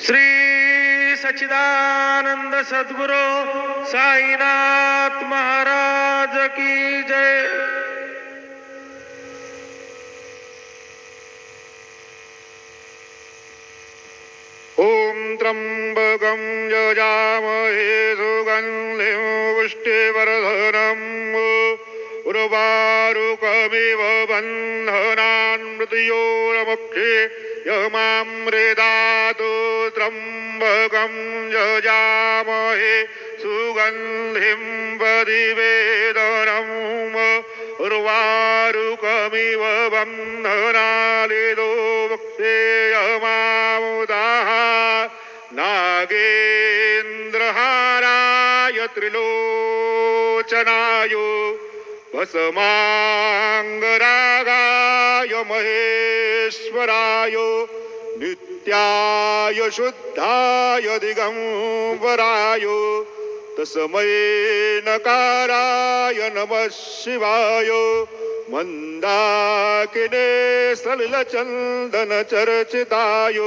श्री सच्चिदानंद सद्गुरु साईनाथ महाराज की जय। ओम त्र्यंबकं यजामहे सुगन्धिं पुष्टिवर्धनम् उर्वारुकमिव बन्धनान् मृत्योर्मुक्षे यमामृतात् त्र्यंबकं यजामहे सुगन्धिं प्रतिवेदनम् उर्वारुकमिव बन्धनान् मोक्षे यमामृताः नागेन्द्रहाराय त्रिलोचनाय भस्मांगरागाय महेश्वराय नित्याय शुद्धाय दिगंबराय तस्मै नकाराय नमः शिवाय मंदाकिने सलिलचंदन चर्चिताय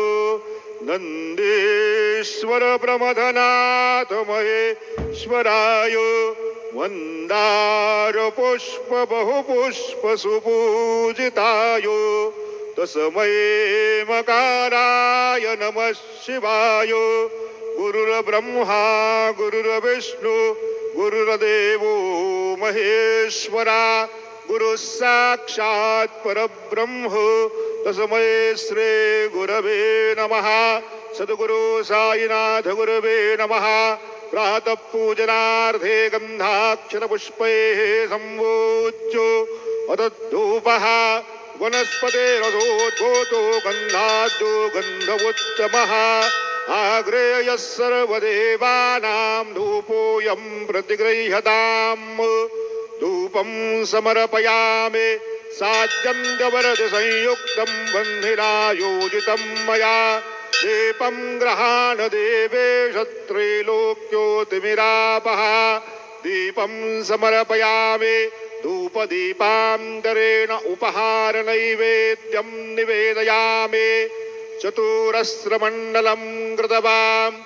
नंदीश्वर प्रमथनाथ महेश्वराय मंदार पुष्प बहुपुष्प सुपूजिताय तस्मै मकाराय नमः शिवाय गुरुर्ब्रह्मा गुरुर्विष्णु गुरुर्देवो महेश्वरा गुरु साक्षात् परब्रह्म तस्मै श्री गुरवे नमः। सद्गुरु साईनाथ गुरवे नमः। प्रातः पूजनार्थे गंधाक्षर पुष्पैः संवोच्यो अदद्धूपः वनस्पतेरधोद्भूतो गन्धाद्यो गन्धवोत्तमः आग्रेयः सर्वदेवानां धूपोऽयं प्रतिगृह्यताम्। धूपं समर्पयामि साध्यं गवरज संयुक्तं बन्धिना योजितं मया दीपं गृहाण देवेश त्रैलोक्योतिमिरापः। दीपं समर्पयामि धूपदीपान्तरेण उपहार नैवेद्यं निवेदयामि। चतुरस्रमण्डलं कृतवान्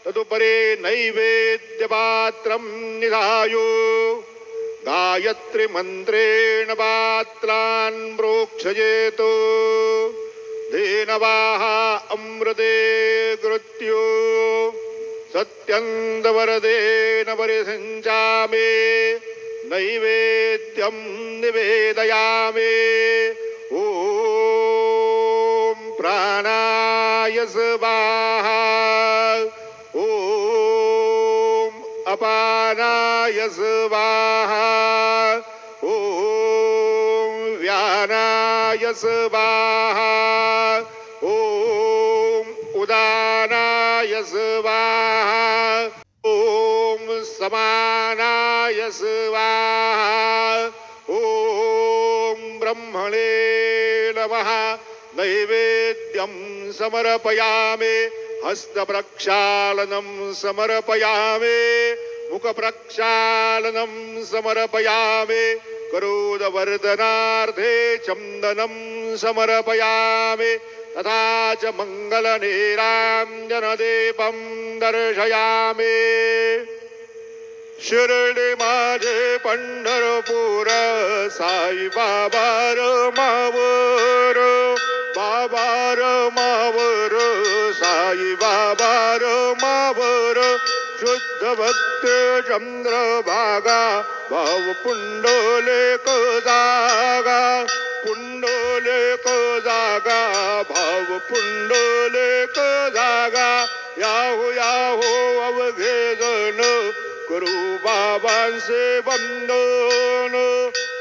तदुपरि नैवेद्यपात्रं निधाय गायत्री मन्त्रेण पात्रान् प्रोक्षयेत्। धेनवाः अमृते कृत्यो सत्यन्तवरदेन परिसिञ्चामि नैवेद्यं निवेदयामि। ॐ प्राणाय स्वाहा ॐ अपानाय स्वाहा ॐ व्यानाय स्वाहा ॐ उदानाय स्वाहा ॐ समानाय स्वाहा ॐ ब्रह्मणे नमः। नैवेद्यं समर्पयामि हस्तप्रक्षालनं समर्पयामि मुखप्रक्षालनं समर्पयामि करोदवर्धनार्थे चन्दनं समर्पयामि तथा च मङ्गलनीराञ्जनदीपं दर्शयामि। शिर्डी माझे पंढरपूर साई बाबा मावर बाबा मावर साई बाबा मावर शुद्ध भक्त चंद्रभागा भाव पुंडलेक जागा पुंडलेक जागा भाव पुंडलेक जागा याहो याहो अवघे जण करू बाबांचे वंदन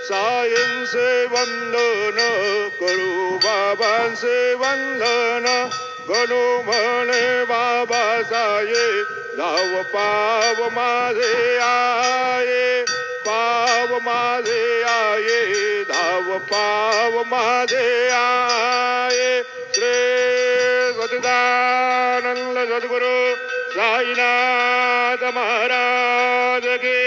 साईंचे वंदन करू बाबांचे वंदन गणू म्हणे बाबा साये धाव पाव माझे आये पाव माझे आये धाव पाव माझे आये। श्री सच्चिदानंद सद्गुरु साईनाथ महाराज की